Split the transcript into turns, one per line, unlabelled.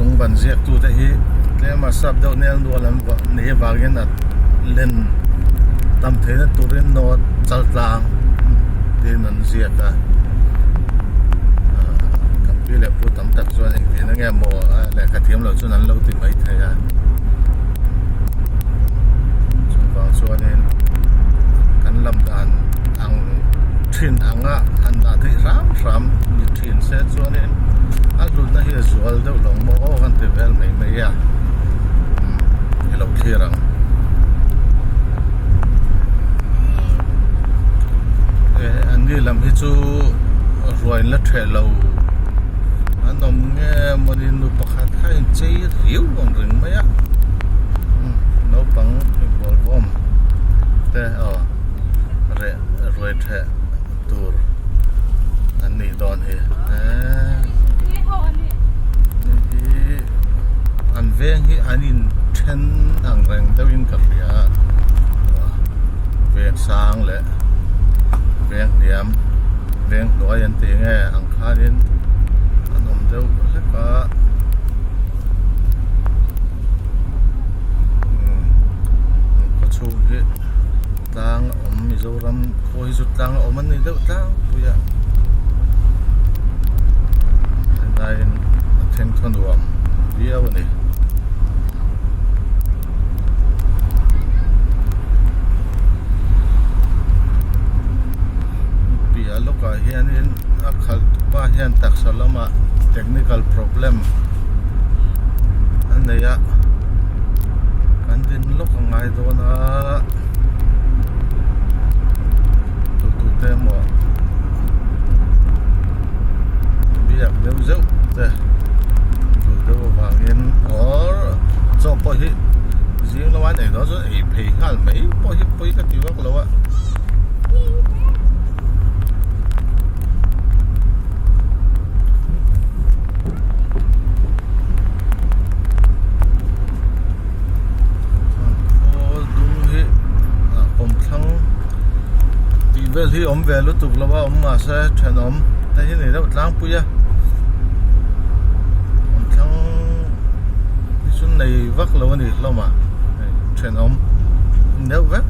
lung ban ziak tu te hi tlema sap deuh nel nualam ni wangin at len tam theina turin no chaltlang tin an ziaka kampi le pu tam tak chuan eng tin ange mo le khathiam lo chuan an lo ti mai thaya chuwang chuanin kan lam dan ang thin anga an da thei ram ni thin se chuanin a lut na hi zual deuh long mo kan te vel mai ya hello thirang anh đi làm hết chú rồi lật thẻ lầu anh đồng nghe mà đi nộp bạc hạt hai chơi riu còn rừng mấy á nó bằng bồi bom thế rồi thẻ tour anh đi đòn hết anh về hi anh in ten ang reng đâu in cà phê về sáng lệ vẹn điểm vẹn đói anh tiếng nghe ăn khá đến anh om đâu hết cả có chú cái tang om mi dâu ram khôi rút tang om anh đi đâu tang bây giờ hiện tại thành thôn ruộng video này lúc hiện khal pa hiện tak salama technical problem anh này á kan din lúc ngai do na tu te mo biak deu deu te tu deu wangin or cho po hi riêng lo anh này đó rồi phê hal mấy po hi cái tiêu lo á vel hi om ve lu tuk lawa om ma sa than om ta hi nei da tlang puya om thang sun nei vak lo ni lo ma than om neu vak